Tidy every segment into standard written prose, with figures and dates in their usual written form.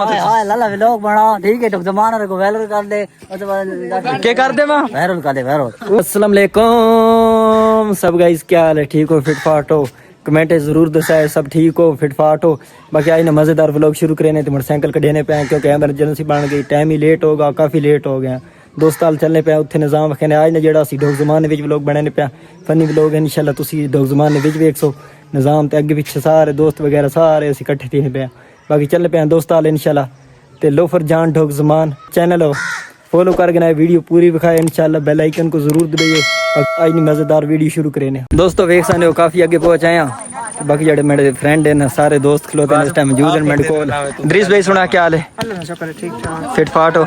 हाय लाला vlog बना ठीक है तो जमाना को वायरल कर दे क्या कर दे मां वायरल कर दे वायरल। अस्सलाम वालेकुम सब गाइस, क्या हाल है? ठीक हो? फिट फाट हो? कमेंट जरूर दसाए सब ठीक हो फिट फाट हो। बाकी आज ने मज़ेदार व्लॉग शुरू करे ने तो मोटरसाइकिल कढ़ने पे क्योंकि एमरजेंसी बन गई, टाइम ही लेट होगा, काफ़ी लेट हो गया। दोस्त हाल चलने पे उत्थे निज़ाम रखे आज ने जो डोग जमान व्लॉग बनाने पे फनी व्लॉग इंशाल्लाह तुसी डोग जमान वेख सो निज़ाम ते अगे पिछे सारे दोस्त वगैरह सारे असी इकट्ठे थे पे। बाकी चलने पे दोस्त हाल इंशाल्लाह ते लोफर जान डोग जमान चैनल हो फॉलो कर गए वीडियो पूरी विखाए इंशाल्लाह। बेल आइकन को जरूर दबाइए। आज नी मजेदार वीडियो शुरू करें दोस्तों। वेख सकते हो काफी आगे पहुंच आए हैं। बाकी जड़े मेरे फ्रेंड हैं सारे दोस्त खलोते हैं इस टाइम मौजूद हैं मेरे को। दरीस भाई सुना क्या हाल है? फिट फाट हो?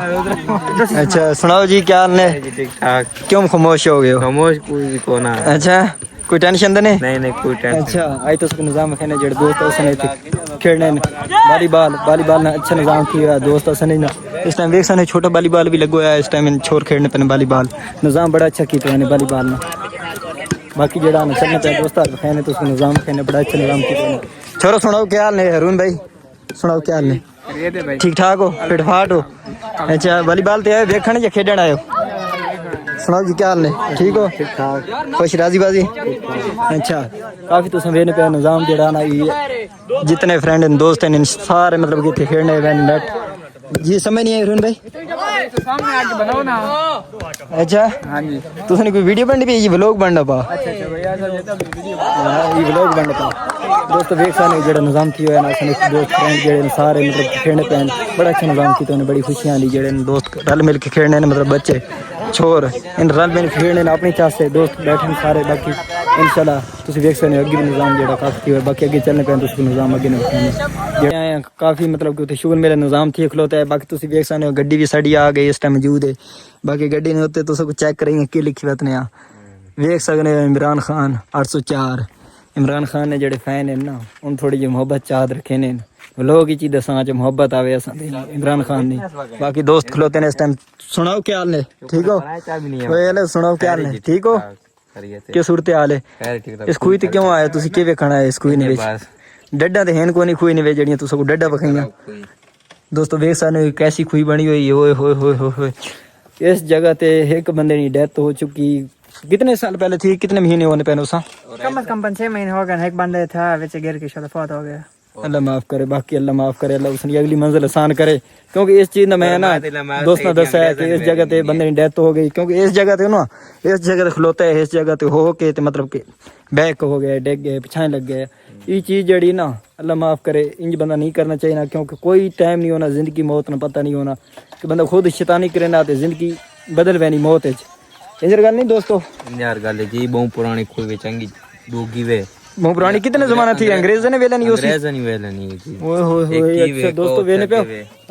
अच्छा सुनाओ जी क्या हाल है? ठीक ठाक। क्यों खामोश हो गए हो? खामोश कोई कोना। अच्छा कोई टेंशन तो नहीं? नहीं कोई टेंशन। अच्छा आज तो निज़ाम खेने जड़े दोस्त उसने खेलने वॉलीबॉल ना अच्छा निज़ाम किया दोस्त उसने ना इस टाइम देख सकते छोटा वॉलीबॉल भी लगो है इस टाइम छोर खेलने पे वॉलीबॉल निज़ाम बड़ा अच्छा किया है वॉलीबॉल में। बाकी जड़ा ना चलने पे दोस्त खेने तो उसको निज़ाम खेने बड़ा अच्छा निज़ाम किया। छोरो सुनाओ क्या हाल है? अरुण भाई सुनाओ क्या हाल है? ठीक ठाक हो? फिट फाट हो? अच्छा वॉलीबॉल ते आए देखने या खेडन आए हो? सुनाओ जी क्या हाल है? ठीक हो? ठीक ठाक। खुश राजी बाजी? अच्छा काफ़ी तो सवेरे पे निज़ाम जड़ा ना जितने फ्रेंड हैं दोस्त हैं सारे मतलब कि खेलने नेट जी समझ नहीं है अरुण भाई सामने आके बनाओ ना। अच्छा हाँ जी तुसने कोई वीडियो बननी पे ये व्लॉग बनना पा अच्छा भैया ये व्लॉग बनना पा दोस्त देख साने जेड़ा निज़ाम किया है ना सने दोस्त फ्रेंड जेड़े सारे मतलब खेलने पे बड़ा अच्छा निज़ाम किया उन्हें बड़ी खुशियां ली जेड़े दोस्त रल मिल के खेलने ने मतलब बच्चे छोर इन रल मिल के खेलने अपनी चाह से दोस्त बैठे सारे। बाकी इंशाल्लाह तुसी देख सकते हो अगे भी निज़ाम जेड़ा काफ़ी है। बाकी अगे चलने पे तुसी निज़ाम अगे नहीं काफ़ी मतलब कि उत्थे शुगर मेरा निज़ाम थी खलोता है। बाकी तुसी देख सकते हो गड्डी भी साड़ी आ गई इस टाइम मौजूद है। बाकी गड्डी ने उत्ते तुस चेक करेंगे की लिखी हुई ने देख सकते हो इमरान खान 804 इमरान खान ने जेडे फैन है ना उन थोड़ी जी मोहब्बत चाहत रखे ने लोग ही चीज दसा च मोहब्बत आवे इमरान खान ने। बाकी दोस्त खलोते ने इस टाइम। सुनाओ क्या हाल है? ठीक हो? कोई सुनाओ क्या हाल है? ठीक हो? क्या सूरत हाल है? इस खुई ते क्यों आए तुसी के वेखना है? इस खुई ने डड्डा ते हैन को नहीं खुई ने जड़ियां तुस डड्डा बखाइयां दोस्तों वेख सकते कैसी खुई बनी हुई है। ओए इस जगह ते एक बंदे की डेथ हो चुकी कितने साल पहले थी? कितने महीने होने पहले उसा? कम से कम 5-6 महीने हो गए। एक बंदे था विच गिर के शायद फौत हो गया। अल्लाह माफ करे। बाकी अल्लाह माफ करे अल्लाह उसने अगली मंजिल आसान करे क्योंकि इस चीज ने मैं ना दोस्त ने दसा है कि इस जगह ते बंदे की डेथ हो गई क्योंकि इस जगह ते ना इस जगह ते खलोता है इस जगह ते हो के ते मतलब कि बैक हो गया डिग गए पिछाए लग गए। ये चीज जड़ी ना अल्लाह माफ करे इंज बंदा नहीं करना चाहिए ना क्योंकि कोई टाइम नहीं होना जिंदगी मौत ना पता नहीं होना कि बंदा खुद शैतानी करे ना ते जिंदगी बदल पैनी मौत इधर गल नहीं दोस्तों यार गल जी बहुत पुरानी खुई वे चंगी दोगी वे बहुत पुरानी कितने जमाना थी अंग्रेज ने वेला नहीं अंग्रेज नहीं वेला नहीं जी। ओए होए अच्छा दोस्तों वेने पे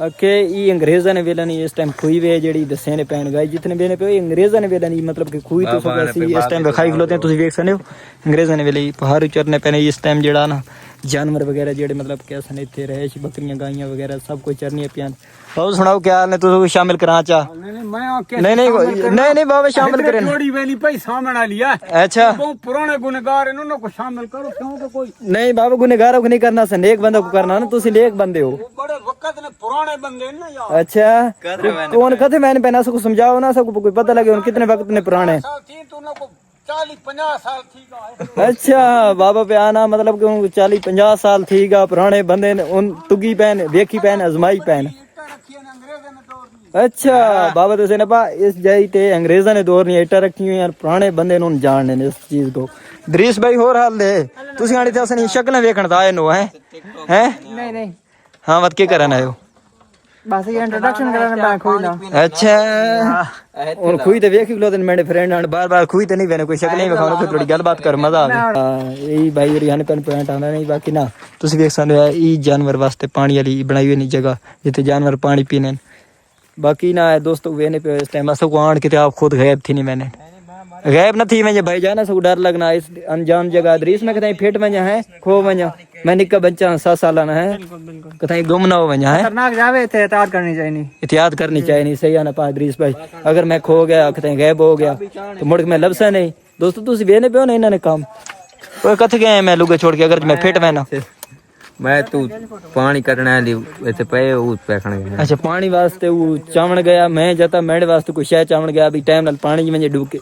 ओके ये अंग्रेजा ने वेला नहीं इस टाइम खुई वे जेडी दसे ने पैन गई जितने वेने पे अंग्रेजा ने वेला नहीं मतलब कि खुई तो सब ऐसी इस टाइम खाई खलोते हैं तुसी देख सकते हो अंग्रेजा ने वेले पहाड़ चरने पैने इस टाइम जेड़ा ना जानवर वगैरह जेडे मतलब कैसे ने इत्थे रहे बकरियां गाइयां वगैरह सब कुछ चरनी पियान। तो सुनाओ क्या हाल है? तुझे शामिल करा चा? नहीं बाबा शामिल करे थोड़ी वेली भाई सामने लिया। अच्छा बहुत पुराने गुनहगार इन्होंने को शामिल करो क्यों कोई नहीं बाबा गुनहगारों को नहीं करना सन नेक बंदे को करना ना तुसी नेक बंदे हो बड़े वक्त ने पुराने बंदे ना यार। अच्छा कौन कथे मैंने पहना सबको समझाओ ना सबको कोई पता लगे कितने वक्त ने पुराने 40-50 साल थी। अच्छा बाबा पे आना मतलब कि 40-50 साल थी गा पुराने बंदे ने उन तुगी पहन वेखी पहन अजमाई पहन। अच्छा बाबा तो ने पा इस जाई ते अंग्रेजा ने दौर नहीं इटा रखी हुई यार पुराने बंदे ने जानने ने इस चीज को। दरीस भाई होर हाल दे तुसी आनी ते असनी शक्ल वेखण दा आए नो हैं नहीं हां मत के करन आयो बस ये इंट्रोडक्शन करने बैक हुई ना। अच्छा और खुई ते वेख लो मेरे फ्रेंड आन बार खुई ते नहीं वेने कोई शक्ल नहीं वेखाओ कोई थोड़ी गलबात कर मजा आवे। यही भाई और हन पेन पॉइंट आना नहीं बाकी ना तुसी देख सकते हो ई जानवर वास्ते पानी वाली बनाई हुई नहीं जगह जिथे जानवर पानी पीने। बाकी ना दोस्तों वेने पे इस टाइम असो को आन के आप खुद गायब थी नहीं मैंने गायब न थी मैं भाई जाना सब डर लगना इस अनजान जगह दरीस में कहीं फेट वजा है खो वजा मैं निक्का बच्चा 7 साल है कहीं गुम ना हो वजा है खतरनाक जावे एहतियात करनी चाहिए एहतियात करनी चाहिए नहीं सही है ना पा दरीस भाई अगर मैं खो गया कहीं गायब हो गया तो मुड़ के मैं लबसा नहीं दोस्तों तुम वेने पे हो ना इन्होंने काम कथ गए मैं लुगे छोड़ के अगर मैं फिट मैं ना मैं तू पानी कटना ली इतने पे वो पैखण गया अच्छा पानी वास्ते वो चावण गया मैं जाता मेरे वास्ते कोई शह चावण गया भी टाइम नाल पानी में डूब के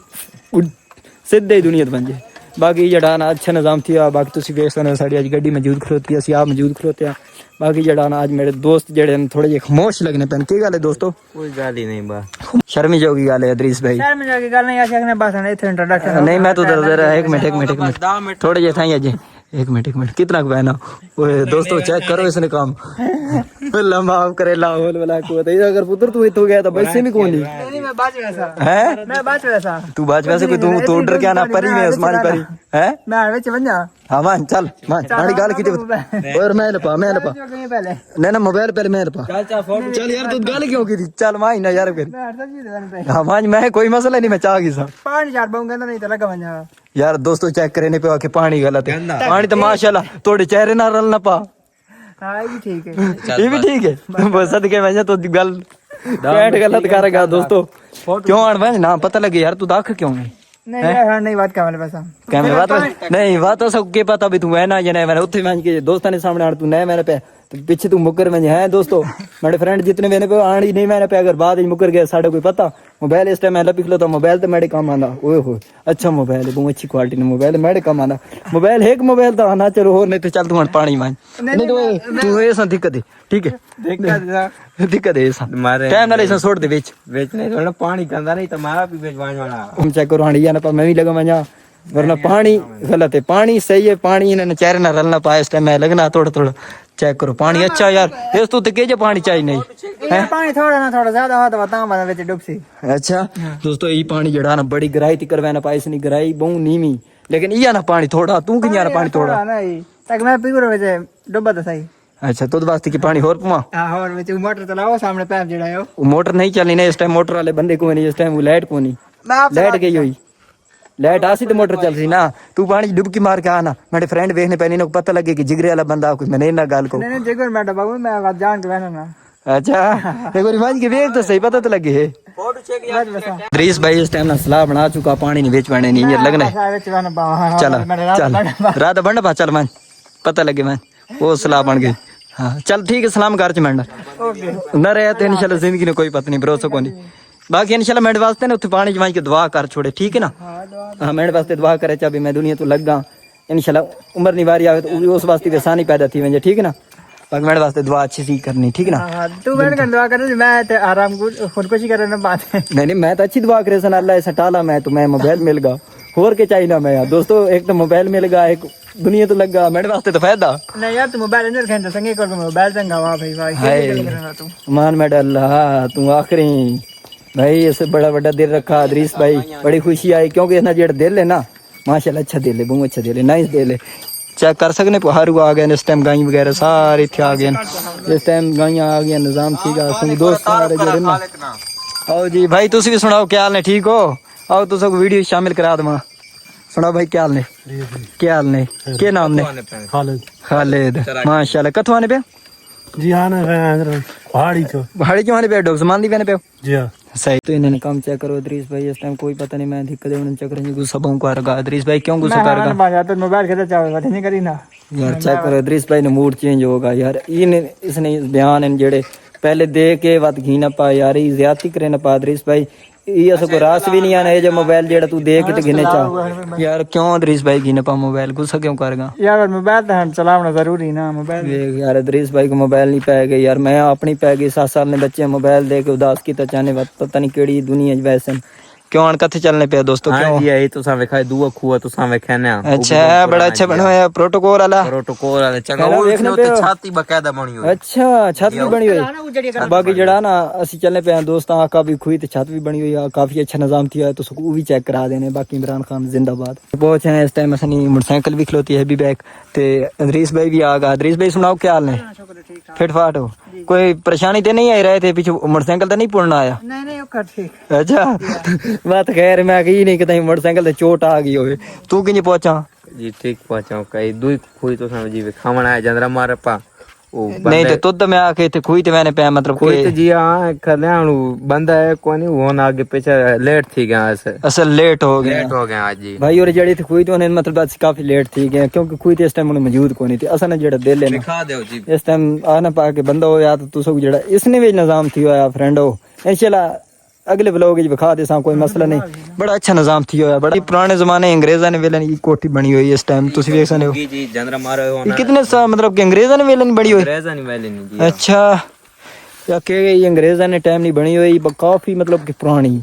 सीधे ही दुनिया बन जाए बाकी जड़ा ना अच्छा निजाम थी बाकी तुम वेख सकते साड़ी अज गड्डी मौजूद खलोती असी आप मौजूद खलोते हैं बाकी जड़ा ना अज मेरे दोस्त जड़े थोड़े जे खामोश लगने पैन की गल है दोस्तों कोई गल ही नहीं बा शर्मी जोगी गल है अदरीस भाई शर्म जोगी गल नहीं आखने बस इथे इंट्रोडक्शन नहीं मैं तो जरा एक मिनट थोड़े जे थाई अजे एक मिनट कितना बहना दोस्तों चेक करो इसने काम माफ करे लाहौल वाला को अगर पुत्र तू इतो गया तो वैसे भी कौन नहीं मैं बाज वैसा है मैं बाज वैसा तू बाज वैसे कोई तू डर क्या ना परी में उस्मानी परी है मैं विच बन जा हाँ मान चल मान बड़ी गाल की और मैं लपा पहले नहीं ना मोबाइल पहले मैं लपा चल यार तू गाल क्यों की थी चल मान ना यार फिर मैं हर चीज देने पे हाँ मान मैं कोई मसला नहीं मैं चाह गई सा पानी चार बाऊंगा नहीं तो लगा बन जा यार दोस्तों चेक करे नहीं पे आके पानी गलत है पानी तो माशाल्लाह थोड़े चेहरे ना रल ना पा हां ये भी ठीक है ये भी ठीक है बस सदके मैं तो गल पैंट गलत करेगा दोस्तों क्यों आन भाई ना पता लगे यार तू दाख क्यों है नहीं यार नहीं बात का वाले पैसा कैमरे बात नहीं बात सब के पता भी तू है ना या नहीं मैंने उठे मैं के दोस्तां ने सामने आड़ तू नहीं मैंने पे पीछे तू मुकर में है दोस्तों मेरे फ्रेंड जितने मैंने पे आड़ ही नहीं मैंने पे अगर बाद मुकर गया साढ़े कोई पता मोबाइल इस टाइम मैं पिछलो तो मोबाइल तो मेरे काम आंदा ओए हो अच्छा मोबाइल है बहुत अच्छी क्वालिटी ने मोबाइल मेरे काम आंदा मोबाइल एक मोबाइल तो आना चलो हो नहीं तो चल तू पानी मान नहीं तो तू ऐसा दिक्कत है ठीक है दिक्कत है ऐसा टाइम ना ऐसा छोड़ दे बेच नहीं थोड़ा पानी गंदा नहीं तो मारा भी बेच वाला हम चेक करो हां या ना पर मैं भी लगा वजा वरना पानी गलत है पानी सही है पानी इन्होंने चेहरे ना रलना पाया इस टाइम मैं लगना थोड़ा थोड़ा चेक करो पानी अच्छा यार इस तू के जे पानी चाहिए नहीं है पानी थोड़ा ना थोड़ा ज्यादा हो तो बता मैं विच डुबसी अच्छा दोस्तों ये पानी जड़ा ना बड़ी गहराई ती करवाना पाइस नहीं गहराई बहु नीवी लेकिन ये ना पानी थोड़ा तू कि ना पानी थोड़ा नहीं तक मैं पीगरो विच डुबा तो सही अच्छा तो वास्ते की पानी और पवा हां और विच मोटर चलाओ सामने पैप जड़ा है वो मोटर नहीं चलनी नहीं इस टाइम मोटर वाले बंदे को नहीं इस टाइम वो लाइट को नहीं लाइट गई हुई लाइट आसी तो मोटर चल सी ना तू पानी डुबकी मार के आना मेरे फ्रेंड देखने पैनी को पता लगे कि जिगरे वाला बंदा कोई मैंने ना गाल को नहीं जिगर मैं डबाऊ मैं जान के बहना ना अच्छा एक बार मान के देख तो सही पता तो लगे है दरीस भाई इस टाइम ना सलाह बना चुका पानी नहीं बेच पाने नहीं ये लगना है चल रात बंड पा चल मान पता लगे मान वो सलाह बन गई हाँ चल ठीक है सलाम कर मंडा न रहे तो इंशाल्लाह जिंदगी में कोई पता नहीं भरोसा को नहीं बाकी इंशाल्लाह मेरे वास्ते ना उत्थे पानी जमाई के दुआ कर छोड़े ठीक है ना हाँ मेरे वास्ते दुआ करे चाहे मैं दुनिया तो लग गा इंशाल्लाह उम्र निवारी आवे तो उस वास्ते आसानी पैदा थी वजे ठीक है ना बाकी मेरे वास्ते दुआ अच्छी सी करनी ठीक है ना तू मेरे कर दुआ कर मैं तो आराम खुदकुशी करे ना बात नहीं मैं तो अच्छी दुआ करे सन अल्लाह ऐसा टाला मैं तो मैं मोबाइल मिल गया और के चाहिए ना मैं यार दोस्तों एक तो मोबाइल मिल गया एक दुनिया तो लग गया मेरे वास्ते तो फायदा नहीं यार तू मोबाइल अंदर खेलता संगे कर मोबाइल संगा वाह भाई भाई तू मान मेडा अल्लाह तू आखिरी भाई ऐसे बड़ा बड़ा दिल रखा अदरीस भाई बड़ी खुशी आई क्योंकि ना जेड़ा दिल है ना माशाल्लाह अच्छा दिल है बहुत अच्छा दिल है नाइस दिल है चेक कर सकने हारू आ गए इस टाइम गाई वगैरह सारे इतने आ गए इस टाइम गाइयां आ गई निजाम ठीक है दोस्त सारे जेड़े ना आओ जी भाई तुम भी सुनाओ क्या हाल ने ठीक हो आओ तुम सब वीडियो शामिल करा दवा सुनाओ भाई क्या हाल ने क्या हाल ने क्या नाम ने खालिद माशाल्लाह कथों आने पे जी हाँ ना पहाड़ी क्यों आने पे डॉक्टर सामान दी पे पे जी हाँ सही तो इन्होंने काम चेक करो अदरीस भाई इस टाइम कोई पता नहीं मैं दिक्कत है उन्होंने चेक करेंगे गुस्सा बहु कर रहा अदरीस भाई क्यों गुस्सा कर रहा तो मोबाइल खेलता चाहे बात नहीं करी ना यार चेक करो अदरीस भाई ने मूड चेंज होगा यार इसने बयान इन जेड़े पहले दे के वत घी ना पा यार ये ज्यादती करे ना पा अदरीस भाई ये असको रास भी नहीं आना है जो मोबाइल जेड़ा तू दे के गिने चा यार क्यों अदरीस भाई गिने पा मोबाइल गुस्सा क्यों करेगा यार मोबाइल तो चलाना जरूरी ना मोबाइल यार अदरीस भाई को मोबाइल नहीं पै गई यार मैं अपनी पै गई 7 साल ने बच्चे मोबाइल दे के उदास की चाहने पता नहीं केड़ी दुनिया वैसे क्यों कथे चलने पे दोस्तों क्यों जी यही तो सावे खाए दुआ खुआ तो सावे खाने अच्छा बड़ा अच्छा बनवाया प्रोटोकॉल वाला चंगा वो देखने पे छाती बकायदा बनी हुई अच्छा छत भी बनी हुई बाकी जड़ा ना असि चलने पे दोस्त आका भी खुई तो छत भी बनी हुई काफी अच्छा निजाम थी तो वो भी चेक करा देने बाकी इमरान खान जिंदाबाद पहुंचे हैं इस टाइम असनी मोटरसाइकिल भी खलोती है भी बैक ते अदरीस भाई भी आ गया अदरीस भाई सुनाओ क्या हाल ने फिट फाट हो कोई परेशानी तो नहीं आई रहे थे पीछे मोटरसाइकिल तो नहीं पुड़ना आया नहीं ठीक अच्छा बात खैर मैं कही नहीं कि तहीं मोटरसाइकिल ते चोट आ गई होवे तू किंज पहुंचा जी ठीक पहुंचाओ कई दुई खुई तो सावे जी खावण आया जंदरा मारे पा नहीं तो तुद में आके थे खुई ते मैंने पे मतलब कोई के तो जी हाँ कल्याण बंदा है कोनी वो ना आगे पीछे लेट थी गया ऐसे असल लेट हो गया लेट हो गया आज जी भाई और जड़ी थी खुई तो ने मतलब आज काफी लेट थी गया क्योंकि खुई ते इस टाइम उन्हें मौजूद कोनी थी असल ने जेड़ा दिल है ना दिखा दो जी इस टाइम आना पा के बंदा हो या तो तुसो जेड़ा इसने भी निजाम थी होया फ्रेंड हो इंशाल्लाह अगले ब्लॉग में दिखा दे कोई मसला नहीं बड़ा अच्छा निजाम थी होया बड़ा पुराने जमाने अंग्रेजा ने वेलन की कोठी बनी हुई है इस टाइम तुसी देख सकते हो जी जनरा मारे हो ये कितने साल मतलब कि अंग्रेजा ने वेलन बनी हुई रेजा नहीं वाले नहीं जी अच्छा या के ये अंग्रेजा ने टाइम नहीं बनी हुई काफी मतलब कि पुरानी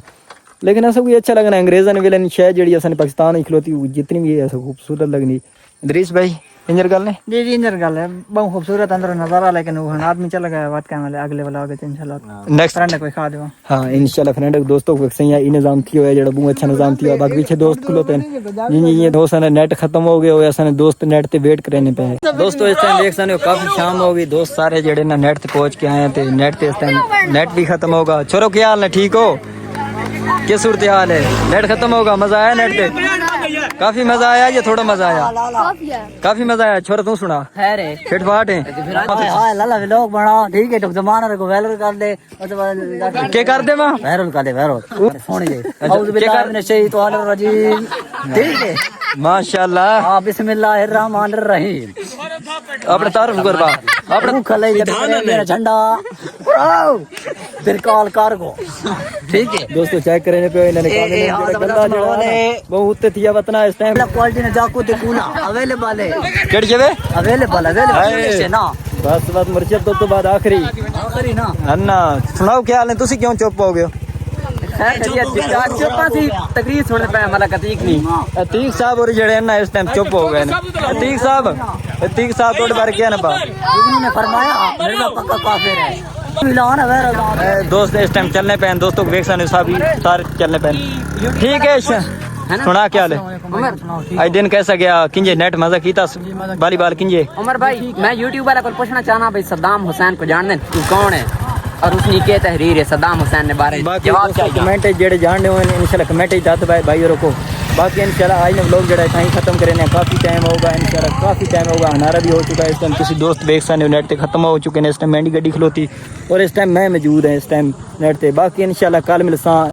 लेकिन ऐसा कोई अच्छा लगना अंग्रेजा ने वेलन शायद जेडी असन पाकिस्तान में खिलौती जितनी भी है ऐसा खूबसूरत लगनी इदरीस भाई इंजर गल ने जी इंजर गल है बहुत खूबसूरत अंदर नजारा लेकिन वो आदमी चल गया बात क्या वाले अगले वाला आगे इंशाल्लाह नेक्स्ट फ्रेंड कोई खा देवा हां इंशाल्लाह फ्रेंड दोस्तों को सही है निजाम थी होया जेड़ा बहुत अच्छा निजाम थी बाकी पीछे दोस्त खिलोते हैं ये दोस्त ने नेट खत्म हो गए होया सन दोस्त नेट ते वेट करने पे दोस्तों इस टाइम देख सकते हो काफी शाम हो गई दोस्त सारे जेड़े ना नेट ते पहुंच के आए हैं ते नेट ते इस टाइम नेट भी खत्म होगा छोरो क्या हाल है ठीक हो क्या सूरत हाल है नेट खत्म होगा मजा आया नेट पे काफी मजा आया ये थोड़ा मजा आया काफी मजा आया छोरा तू सुना खैर है फिट फाट है हां लाला व्लॉग बना ठीक है तो जमाना को वायरल कर दे क्या कर दे मां वायरल कर दे वायरल सुन ये औज़ बिल्लाहि मिनश शैतानिर रजीम ठीक है माशाल्लाह हां बिस्मिल्लाहिर रहमानिर रहीम अपने तारुफ कर बा अपने खले मेरा झंडा उड़ाओ फिर कॉल कर को ठीक है दोस्तों चेक करने पे इन्होंने गंदा जड़ा बहुत थिया वतना इस टाइम क्वालिटी ने जाको ते कूला अवेलेबल है केड़ जेवे अवेलेबल है ना बस बस मर्चब तो बाद आखिरी आखिरी ना अन्ना सुनाओ क्या हाल है तुसी क्यों चुप हो गए तकरीर सुनने पे हमारा कतीक नहीं अतीक साहब और जड़े ना इस टाइम चुप हो गए अतीक साहब थोड़े बार क्या ना बा ने फरमाया मेरा पक्का काफिर है मिलान है दोस्त इस टाइम चलने पे दोस्तों को वेक्सन साहब सारे चलने पे ठीक है सुना क्या हाल है आज दिन कैसा गया किंजे नेट मजा कीता वॉलीबॉल किंजे उमर भाई मैं यूट्यूब वाला को पूछना चाहना भाई सद्दाम हुसैन को जानने तू कौन है और उसकी क्या तहरीर है सद्दाम हुसैन ने बारे में जवाब चाहिए कमेंट जेड़े जानने हो इंशाल्लाह कमेंट ही दात भाई और को बाकी इंशाल्लाह आज ने व्लॉग जड़ा कहीं खत्म करने काफी टाइम होगा इंशाल्लाह काफी टाइम होगा हनारा भी हो चुका है इस टाइम किसी दोस्त देख सकते हो नेट ते खत्म हो चुके हैं इस टाइम मैंडी गड्डी खलोती और इस टाइम मैं मौजूद है इस टाइम नेट ते बाकी इंशाल्लाह कल मिलसा